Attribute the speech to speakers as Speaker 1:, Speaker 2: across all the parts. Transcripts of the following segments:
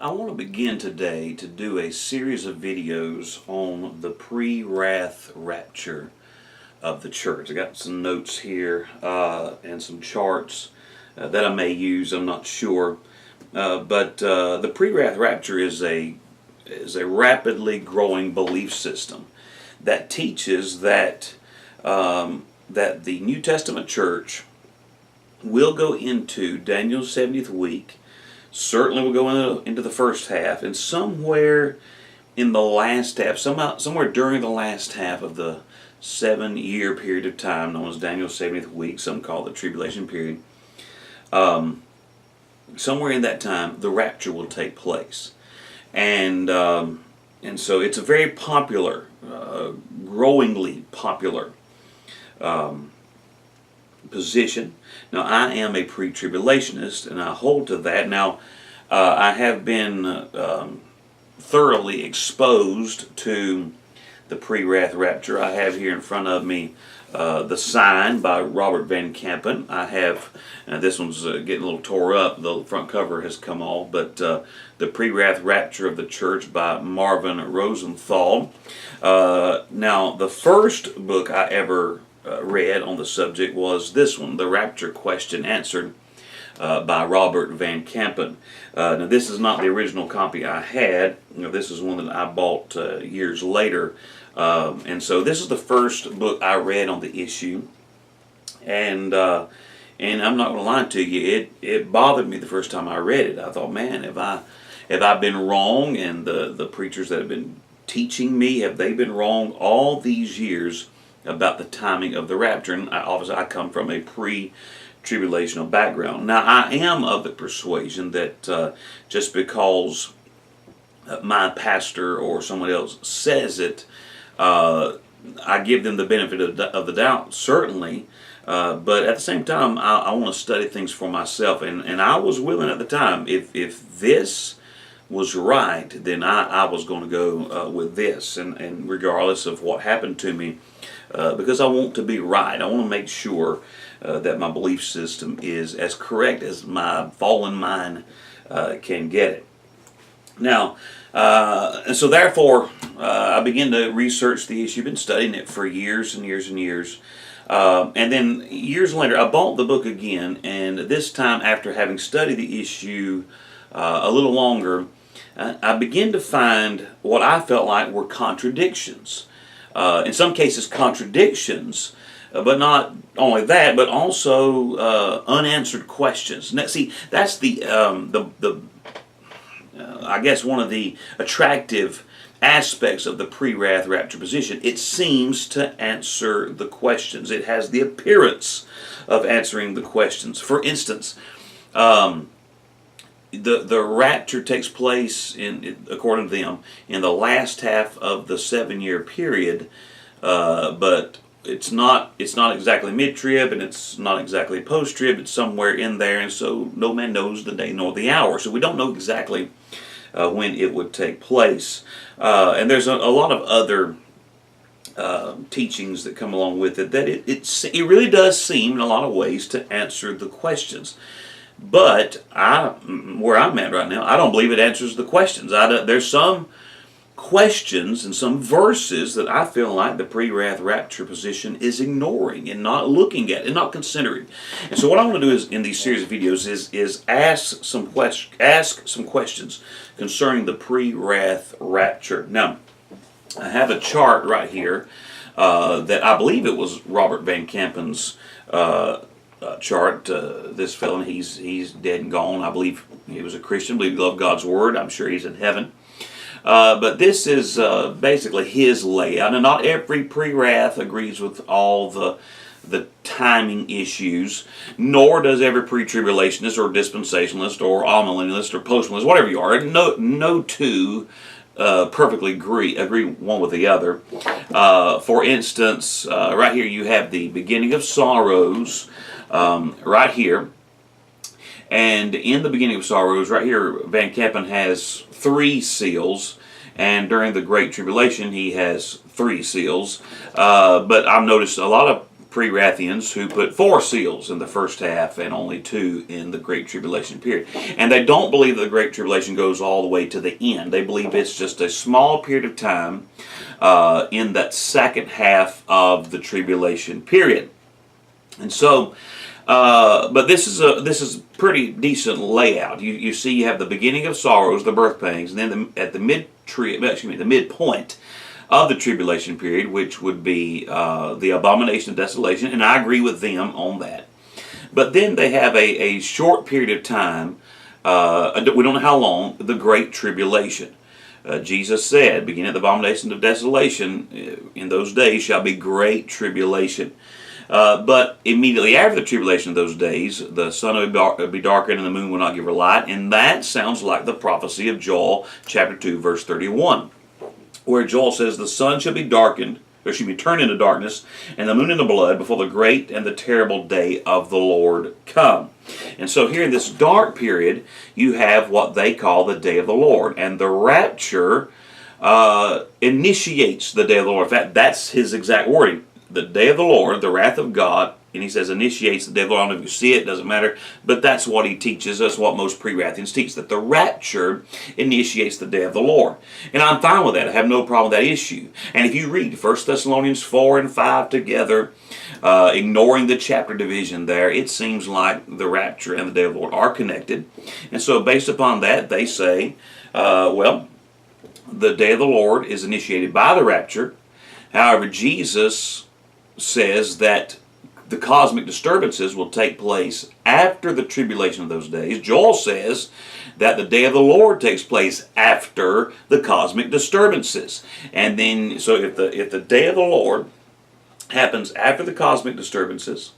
Speaker 1: I want to begin today to do a series of videos on the pre-wrath rapture of the church. I got some notes here and some charts that I may use. I'm not sure, but the pre-wrath rapture is a rapidly growing belief system that teaches that that the New Testament church will go into Daniel's 70th week. Certainly will go into the first half, and somewhere in the last half, somewhere during the last half of the 7-year period of time known as Daniel's 70th week, some call it the Tribulation period, somewhere in that time the rapture will take place. And so it's a very popular, growingly popular position. Now, I am a pre-tribulationist, and I hold to that. Now, I have been thoroughly exposed to the pre-wrath rapture. I have here in front of me The Sign by Robert Van Campen. I have, this one's getting a little tore up, the front cover has come off, but The Pre-Wrath Rapture of the Church by Marvin Rosenthal. Now, the first book I ever read on the subject was this one, The Rapture Question Answered by Robert Van Campen. Now, this is not the original copy I had. This is one that I bought years later. And so this is the first book I read on the issue. And I'm not going to lie to you, it bothered me the first time I read it. I thought, man, have I been wrong? And the preachers that have been teaching me, have they been wrong all these years about the timing of the rapture? And obviously I come from a pre-tribulational background. Now, I am of the persuasion that just because my pastor or someone else says it, I give them the benefit of the doubt, certainly, but at the same time I want to study things for myself, and I was willing at the time, if this was right, then I was going to go with this, and regardless of what happened to me, because I want to be right. I want to make sure that my belief system is as correct as my fallen mind can get it. Now, and so therefore, I began to research the issue. I've been studying it for years and years and years. And then years later, I bought the book again, and this time after having studied the issue a little longer, I began to find what I felt like were contradictions. In some cases, contradictions, but not only that, but also unanswered questions. Now, see, that's I guess one of the attractive aspects of the pre-wrath rapture position. It seems to answer the questions. It has the appearance of answering the questions. For instance, the rapture takes place, according to them, in the last half of the 7-year period, but it's not exactly mid-trib, and it's not exactly post-trib. It's somewhere in there, and so no man knows the day nor the hour. So we don't know exactly when it would take place. And there's a lot of other teachings that come along with it, that it really does seem in a lot of ways to answer the questions. But where I'm at right now, I don't believe it answers the questions. There's some questions and some verses that I feel like the pre-wrath rapture position is ignoring and not looking at and not considering. And so what I want to do is in these series of videos is ask some questions concerning the pre-wrath rapture. Now, I have a chart right here that I believe it was Robert Van Campen's chart. This fellow, he's dead and gone. I believe he was a Christian. I believe he loved God's Word. I'm sure he's in heaven. But this is basically his layout, and not every pre-wrath agrees with all the timing issues, nor does every pre-tribulationist or dispensationalist or amillennialist or postmillennialist, whatever you are. No two perfectly agree one with the other. For instance, right here you have the beginning of sorrows, right here. And in the beginning of sorrows, right here, Van Campen has 3 seals, and during the Great Tribulation, he has 3 seals. But I've noticed a lot of Prewrathians who put 4 seals in the first half and only 2 in the Great Tribulation period. And they don't believe that the Great Tribulation goes all the way to the end. They believe it's just a small period of time in that second half of the Tribulation period. And so, but this is a pretty decent layout. You see, you have the beginning of sorrows, the birth pangs, and then at the midpoint of the tribulation period, which would be the abomination of desolation, and I agree with them on that. But then they have a short period of time, we don't know how long, the Great Tribulation. Jesus said, beginning at the abomination of desolation, in those days shall be great tribulation. But immediately after the tribulation of those days, the sun will be darkened and the moon will not give her light. And that sounds like the prophecy of Joel chapter 2, verse 31, where Joel says, the sun shall be darkened, or shall be turned into darkness, and the moon into blood before the great and the terrible day of the Lord come. And so here in this dark period, you have what they call the day of the Lord. And the rapture initiates the day of the Lord. In fact, that's his exact wording. The day of the Lord, the wrath of God, and he says initiates the day of the Lord. I don't know if you see it, doesn't matter, but that's what he teaches. That's what most Prewrathians teach, that the rapture initiates the day of the Lord. And I'm fine with that. I have no problem with that issue. And if you read 1 Thessalonians 4 and 5 together, ignoring the chapter division there, it seems like the rapture and the day of the Lord are connected. And so based upon that, they say, well, the day of the Lord is initiated by the rapture. However, Jesus says that the cosmic disturbances will take place after the tribulation of those days. Joel says that the day of the Lord takes place after the cosmic disturbances. And then, so if the day of the Lord happens after the cosmic disturbances,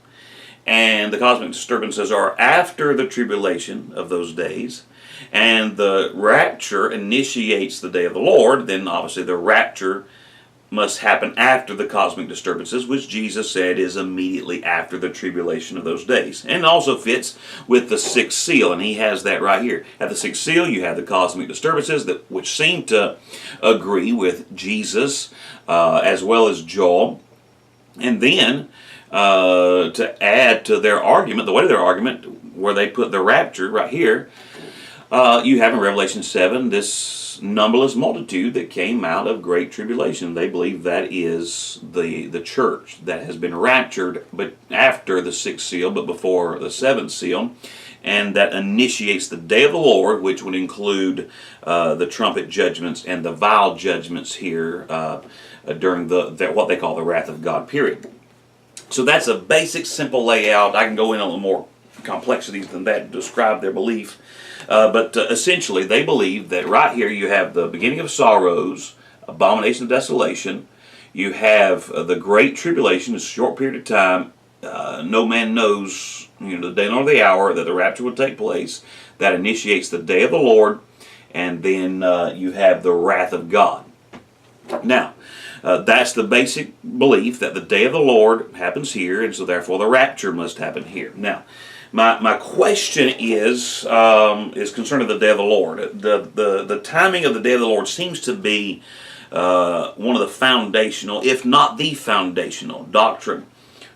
Speaker 1: and the cosmic disturbances are after the tribulation of those days, and the rapture initiates the day of the Lord, then obviously the rapture must happen after the cosmic disturbances, which Jesus said is immediately after the tribulation of those days. And it also fits with the 6th seal, and he has that right here. At the 6th seal, you have the cosmic disturbances, which seem to agree with Jesus as well as Joel. And then, to add to their argument, the weight of their argument, where they put the rapture right here, you have in Revelation 7 this numberless multitude that came out of great tribulation. They believe that is the church that has been raptured, but after the 6th seal, but before the 7th seal, and that initiates the day of the Lord, which would include the trumpet judgments and the vial judgments here during what they call the wrath of God period. So that's a basic, simple layout. I can go in a little more complexities than that to describe their belief. But essentially, they believe that right here you have the beginning of sorrows, abomination of desolation. You have the Great Tribulation, a short period of time. No man knows, the day nor the hour that the rapture will take place. That initiates the day of the Lord, and then you have the wrath of God. Now, that's the basic belief, that the day of the Lord happens here, and so therefore the rapture must happen here. Now, my question is concerning the day of the Lord. The timing of the day of the Lord seems to be one of the foundational, if not the foundational, doctrine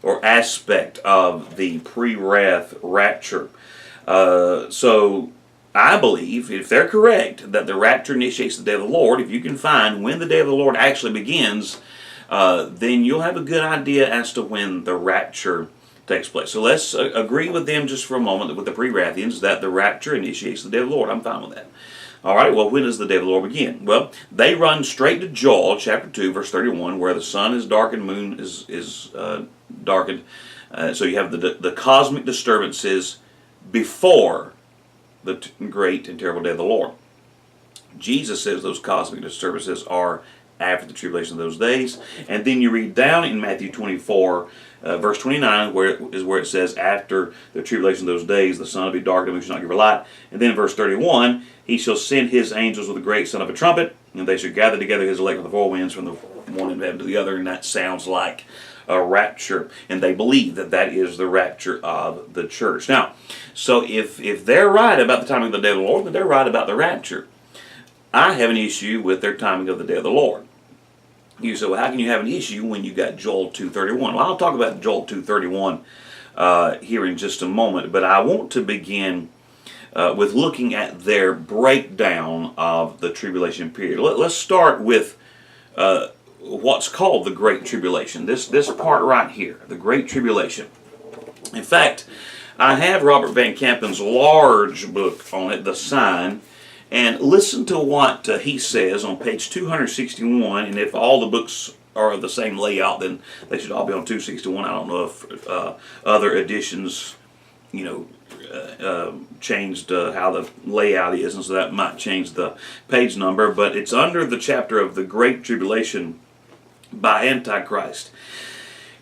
Speaker 1: or aspect of the pre-wrath rapture. So I believe, if they're correct, that the rapture initiates the day of the Lord. If you can find when the day of the Lord actually begins, then you'll have a good idea as to when the rapture takes place. So let's agree with them just for a moment, with the Prewrathians, that the rapture initiates the day of the Lord. I'm fine with that. All right, well, when does the day of the Lord begin? Well, they run straight to Joel chapter 2, verse 31, where the sun is darkened, moon is darkened. So you have the cosmic disturbances before the great and terrible day of the Lord. Jesus says those cosmic disturbances are after the tribulation of those days. And then you read down in Matthew 24, verse 29, where it says, after the tribulation of those days, the sun will be dark, and the moon shall not give her light. And then in verse 31, he shall send his angels with a great sound of a trumpet, and they shall gather together his elect with the four winds from the one end of heaven to the other. And that sounds like a rapture. And they believe that that is the rapture of the church. Now, so if they're right about the timing of the day of the Lord, then they're right about the rapture. I have an issue with their timing of the day of the Lord. You say, well, how can you have an issue when you got Joel 2:31? Well, I'll talk about Joel 2:31 here in just a moment, but I want to begin with looking at their breakdown of the tribulation period. Let's start with what's called the Great Tribulation. This part right here, the Great Tribulation. In fact, I have Robert Van Campen's large book on it, The Sign, and listen to what he says on page 261, and if all the books are the same layout, then they should all be on 261. I don't know if other editions, changed how the layout is, and so that might change the page number, but it's under the chapter of the Great Tribulation by Antichrist.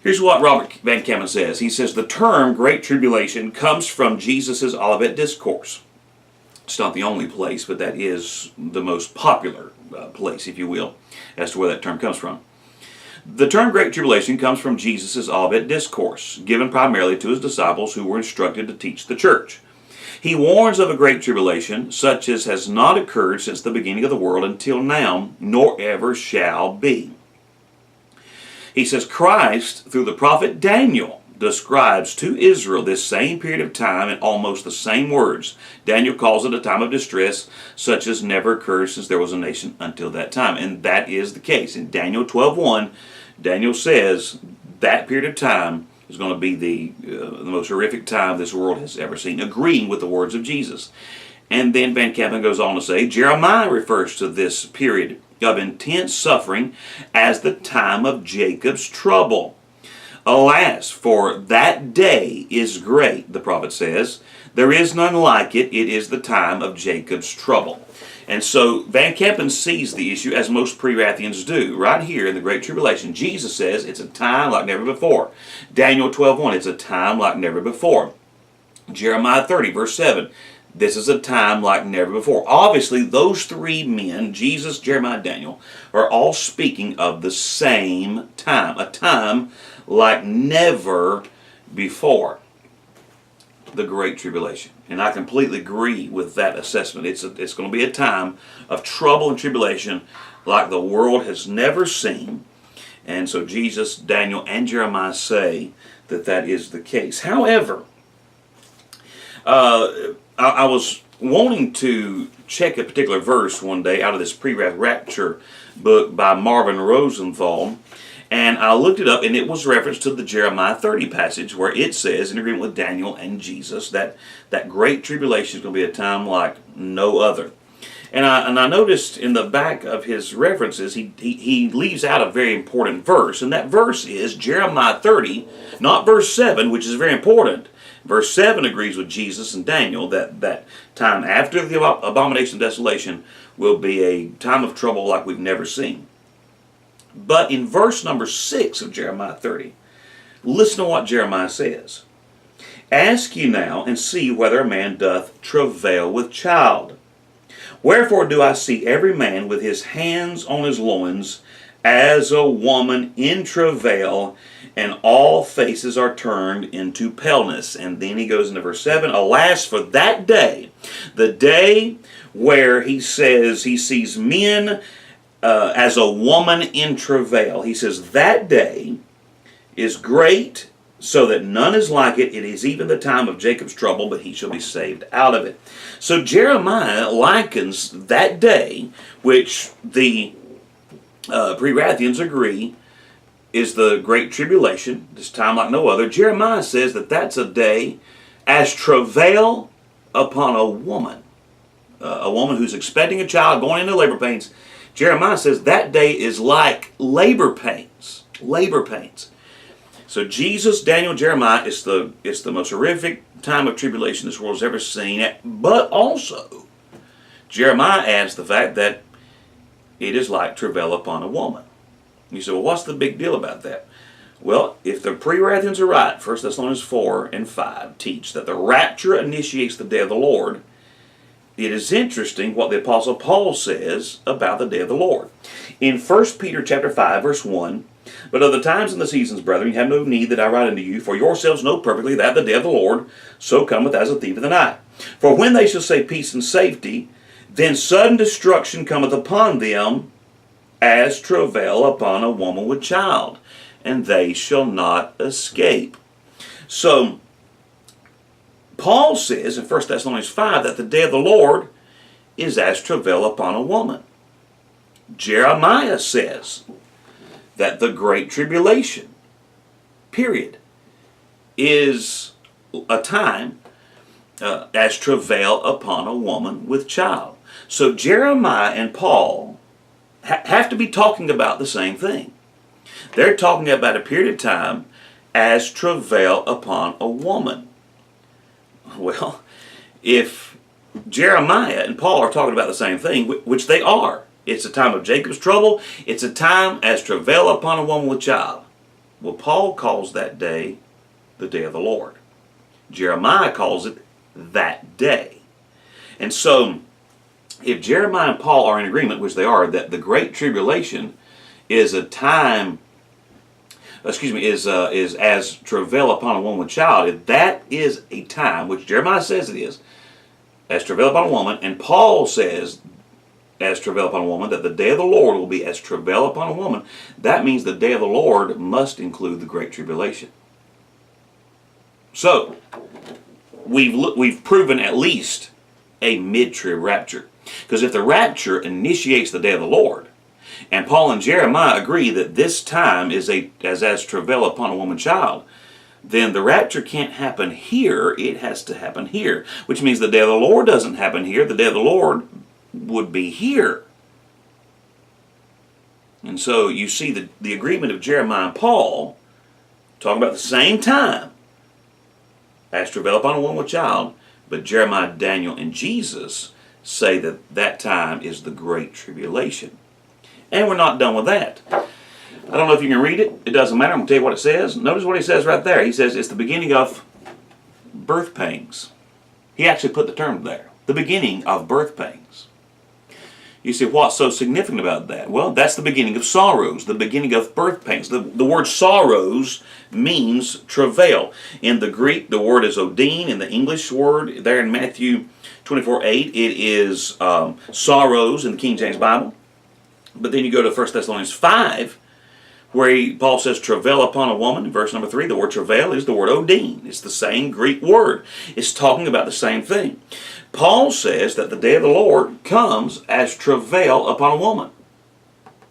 Speaker 1: Here's what Robert Van Campen says. He says, the term Great Tribulation comes from Jesus' Olivet Discourse. It's not the only place, but that is the most popular place, if you will, as to where that term comes from. The term Great Tribulation comes from Jesus' Olivet Discourse, given primarily to his disciples who were instructed to teach the church. He warns of a great tribulation, such as has not occurred since the beginning of the world until now, nor ever shall be. He says Christ, through the prophet Daniel, describes to Israel this same period of time in almost the same words. Daniel calls it a time of distress, such as never occurred since there was a nation until that time. And that is the case. In Daniel 12:1, Daniel says that period of time is going to be the most horrific time this world has ever seen, agreeing with the words of Jesus. And then Van Campen goes on to say, Jeremiah refers to this period of intense suffering as the time of Jacob's trouble. Alas, for that day is great, the prophet says. There is none like it. It is the time of Jacob's trouble. And so Van Campen sees the issue as most Prewrathians do. Right here in the Great Tribulation, Jesus says it's a time like never before. Daniel 12:1, it's a time like never before. Jeremiah 30, verse 7, this is a time like never before. Obviously, those three men, Jesus, Jeremiah, Daniel, are all speaking of the same time. A time like never before. The Great Tribulation. And I completely agree with that assessment. It's going to be a time of trouble and tribulation like the world has never seen. And so Jesus, Daniel, and Jeremiah say that that is the case. However, I was wanting to check a particular verse one day out of this Prewrath Rapture book by Marvin Rosenthal, and I looked it up, and it was referenced to the Jeremiah 30 passage where it says, in agreement with Daniel and Jesus, that great tribulation is going to be a time like no other. And I noticed in the back of his references, he leaves out a very important verse, and that verse is Jeremiah 30, not verse 7, which is very important. Verse 7 agrees with Jesus and Daniel that time after the abomination of desolation will be a time of trouble like we've never seen. But in verse number 6 of Jeremiah 30, listen to what Jeremiah says. Ask ye now, and see whether a man doth travail with child. Wherefore do I see every man with his hands on his loins, as a woman in travail, and all faces are turned into paleness. And then he goes into verse 7, alas for that day, the day where he says he sees men as a woman in travail. He says that day is great, so that none is like it. It is even the time of Jacob's trouble, but he shall be saved out of it. So Jeremiah likens that day, which the Prewrathians agree is the Great Tribulation, this time like no other. Jeremiah says that that's a day as travail upon a woman who's expecting a child, going into labor pains. Jeremiah says that day is like labor pains. Labor pains. So Jesus, Daniel, Jeremiah, it's the most horrific time of tribulation this world's ever seen. But also, Jeremiah adds the fact that it is like travail upon a woman. You say, well, what's the big deal about that? Well, if the Prewrathians are right, 1 Thessalonians 4 and 5 teach that the rapture initiates the day of the Lord. It is interesting what the Apostle Paul says about the day of the Lord. In 1 Peter chapter 5, verse 1, but of the times and the seasons, brethren, you have no need that I write unto you, for yourselves know perfectly that the day of the Lord so cometh as a thief in the night. For when they shall say peace and safety, then sudden destruction cometh upon them as travail upon a woman with child, and they shall not escape. So, Paul says in 1 Thessalonians 5 that the day of the Lord is as travail upon a woman. Jeremiah says that the Great Tribulation, period, is a time as travail upon a woman with child. So Jeremiah and Paul have to be talking about the same thing. They're talking about a period of time as travail upon a woman. Well, if Jeremiah and Paul are talking about the same thing, which they are, it's a time of Jacob's trouble, it's a time as travail upon a woman with child. Well, Paul calls that day the day of the Lord. Jeremiah calls it that day. And so, if Jeremiah and Paul are in agreement, which they are, that the Great Tribulation is a time, is as travail upon a woman with child, if that is a time, which Jeremiah says it is, as travail upon a woman, and Paul says as travail upon a woman, that the day of the Lord will be as travail upon a woman, that means the day of the Lord must include the Great Tribulation. So, we've proven at least a mid-trib rapture. Because if the rapture initiates the day of the Lord, and Paul and Jeremiah agree that this time is as travail upon a woman child, then the rapture can't happen here, it has to happen here. Which means the day of the Lord doesn't happen here, the day of the Lord would be here. And so you see the agreement of Jeremiah and Paul talking about the same time as travail upon a woman with child, but Jeremiah, Daniel, and Jesus say that that time is the Great Tribulation. And we're not done with that. I don't know if you can read it. It doesn't matter. I'm going to tell you what it says. Notice what he says right there. He says it's the beginning of birth pangs. He actually put the term there. The beginning of birth pangs. You say, what's so significant about that? Well, that's the beginning of sorrows, the beginning of birth pangs. The word sorrows means travail. In the Greek, the word is odin. In the English word, there in Matthew 24:8, it is sorrows in the King James Bible. But then you go to 1 Thessalonians 5, where Paul says travail upon a woman. In verse number 3, the word travail is the word odin. It's the same Greek word. It's talking about the same thing. Paul says that the day of the Lord comes as travail upon a woman.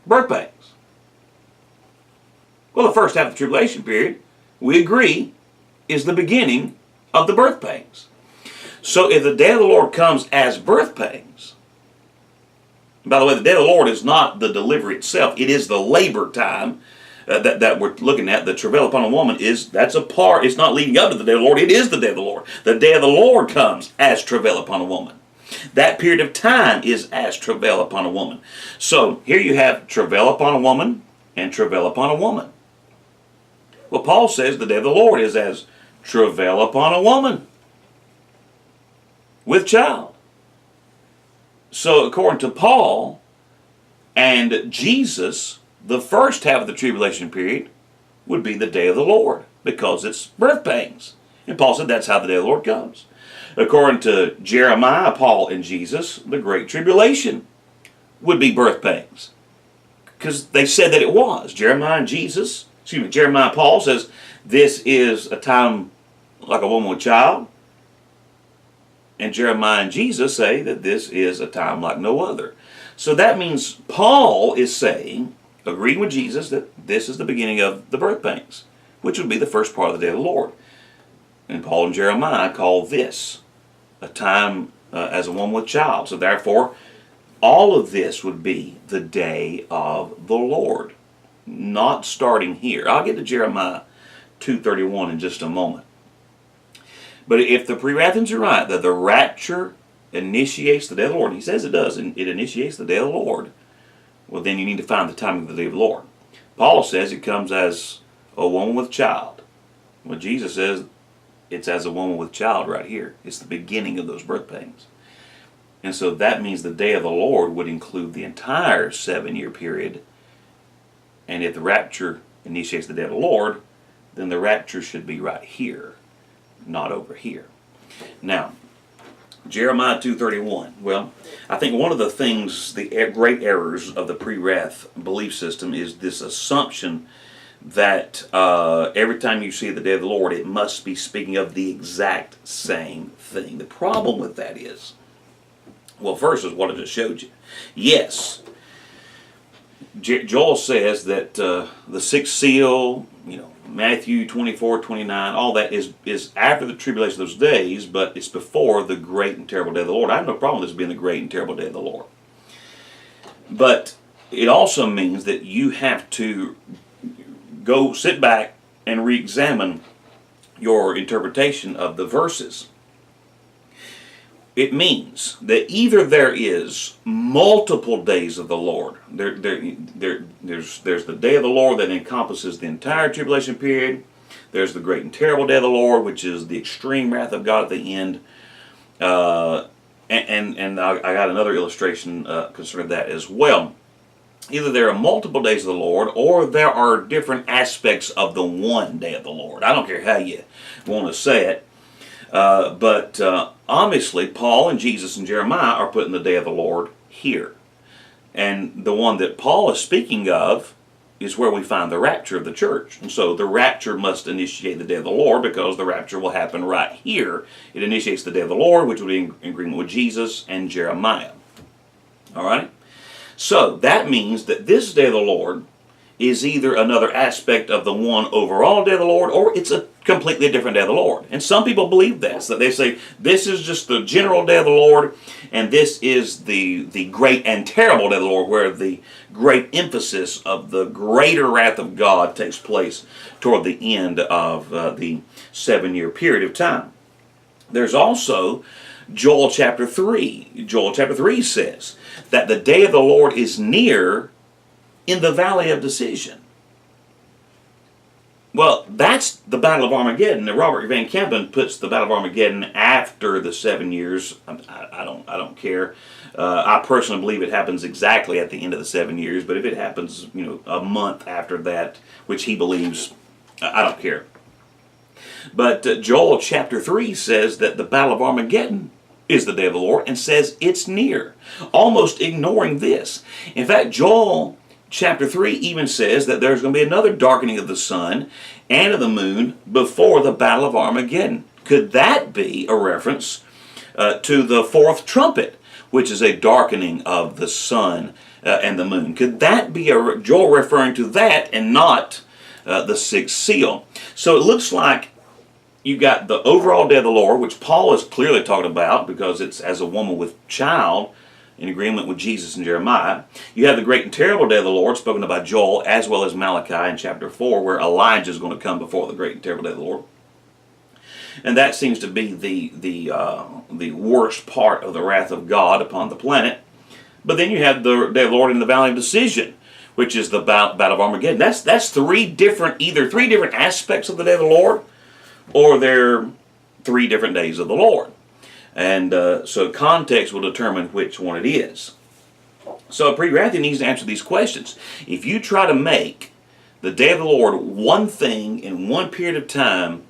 Speaker 1: Birth pangs. Well, the first half of the tribulation period, we agree, is the beginning of the birth pangs. So if the day of the Lord comes as birth pangs, and by the way, the day of the Lord is not the delivery itself, it is the labor time that we're looking at. The travail upon a woman that's a part, it's not leading up to the day of the Lord, it is the day of the Lord. The day of the Lord comes as travail upon a woman. That period of time is as travail upon a woman. So here you have travail upon a woman and travail upon a woman. Well, Paul says the day of the Lord is as travail upon a woman with child. So according to Paul and Jesus, the first half of the tribulation period would be the day of the Lord, because it's birth pangs. And Paul said that's how the day of the Lord comes. According to Jeremiah, Paul, and Jesus, the Great Tribulation would be birth pangs, because they said that it was. Jeremiah and Paul says this is a time like a woman with child. And Jeremiah and Jesus say that this is a time like no other. So that means Paul is saying, agreeing with Jesus, that this is the beginning of the birth pangs, which would be the first part of the day of the Lord. And Paul and Jeremiah call this a time as a woman with child. So therefore, all of this would be the day of the Lord, not starting here. I'll get to Jeremiah 2:31 in just a moment. But if the Prewrathians are right, that the rapture initiates the day of the Lord, and he says it does, and it initiates the day of the Lord, well, then you need to find the timing of the day of the Lord. Paul says it comes as a woman with child. Well, Jesus says it's as a woman with child right here. It's the beginning of those birth pangs. And so that means the day of the Lord would include the entire 7-year period. And if the rapture initiates the day of the Lord, then the rapture should be right here, not over here. Now, Jeremiah 2:31. Well, I think one of the things, the great errors of the pre-wrath belief system is this assumption that every time you see the day of the Lord, it must be speaking of the exact same thing. The problem with that is, well, first is what I just showed you. Yes, Joel says that the sixth seal, Matthew 24:29, all that is after the tribulation of those days, but it's before the great and terrible day of the Lord. I have no problem with this being the great and terrible day of the Lord. But it also means that you have to go sit back and re-examine your interpretation of the verses. It means that either there is multiple days of the Lord. There's the day of the Lord that encompasses the entire tribulation period. There's the great and terrible day of the Lord, which is the extreme wrath of God at the end. And I got another illustration concerning that as well. Either there are multiple days of the Lord, or there are different aspects of the one day of the Lord. I don't care how you want to say it. But obviously, Paul and Jesus and Jeremiah are putting the day of the Lord here. And the one that Paul is speaking of is where we find the rapture of the church. And so the rapture must initiate the day of the Lord, because the rapture will happen right here. It initiates the day of the Lord, which will be in agreement with Jesus and Jeremiah. All right? So that means that this day of the Lord is either another aspect of the one overall day of the Lord, or it's a completely different day of the Lord. And some people believe this, that they say this is just the general day of the Lord, and this is the great and terrible day of the Lord, where the great emphasis of the greater wrath of God takes place toward the end of the 7-year period of time. There's also Joel chapter 3. Joel chapter 3 says that the day of the Lord is near in the valley of decision. Well, that's the Battle of Armageddon. And Robert Van Kempen puts the Battle of Armageddon after the 7 years. I don't care. I personally believe it happens exactly at the end of the 7 years. But if it happens, a month after that, which he believes, I don't care. But Joel chapter 3 says that the Battle of Armageddon is the day of the Lord, and says it's near, almost ignoring this. In fact, Joel chapter 3 even says that there's going to be another darkening of the sun and of the moon before the Battle of Armageddon. Could that be a reference to the fourth trumpet, which is a darkening of the sun and the moon? Could that be Joel referring to that and not the sixth seal? So it looks like you got the overall day of the Lord, which Paul is clearly talking about because it's as a woman with child, in agreement with Jesus and Jeremiah. You have the great and terrible day of the Lord, spoken of by Joel, as well as Malachi in chapter 4, where Elijah is going to come before the great and terrible day of the Lord. And that seems to be the worst part of the wrath of God upon the planet. But then you have the day of the Lord in the valley of decision, which is the Battle of Armageddon. That's either three different aspects of the day of the Lord, or they're 3 different days of the Lord. And so context will determine which one it is. So a pre-wrath needs to answer these questions. If you try to make the day of the Lord one thing in one period of time,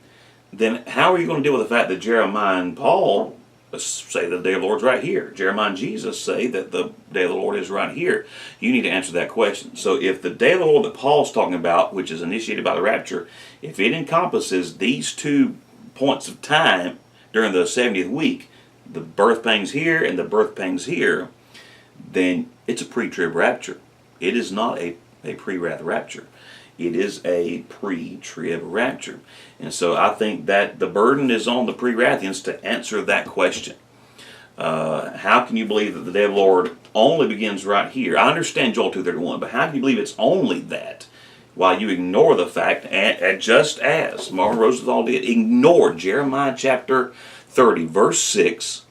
Speaker 1: then how are you going to deal with the fact that Jeremiah and Paul say that the day of the Lord is right here? Jeremiah and Jesus say that the day of the Lord is right here. You need to answer that question. So if the day of the Lord that Paul's talking about, which is initiated by the rapture, if it encompasses these 2 points of time during the 70th week, the birth pangs here and the birth pangs here, then it's a pre-trib rapture. It is not a pre-wrath rapture. It is a pre-trib rapture. And so I think that the burden is on the pre-wrathians to answer that question. How can you believe that the day of the Lord only begins right here? I understand Joel 2:31, but how can you believe it's only that, while you ignore the fact, and just as Marvin Rosenthal did, ignore Jeremiah chapter 30, verse 6.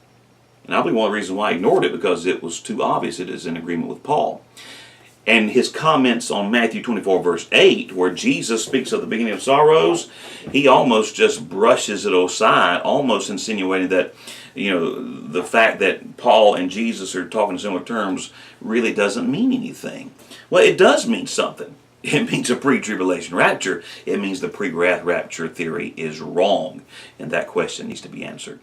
Speaker 1: And I believe one of the reasons why I ignored it, because it was too obvious it is in agreement with Paul. And his comments on Matthew 24, verse 8, where Jesus speaks of the beginning of sorrows, he almost just brushes it aside, almost insinuating that, the fact that Paul and Jesus are talking in similar terms really doesn't mean anything. Well, it does mean something. It means a pre-tribulation rapture. It means the pre-wrath rapture theory is wrong. And that question needs to be answered.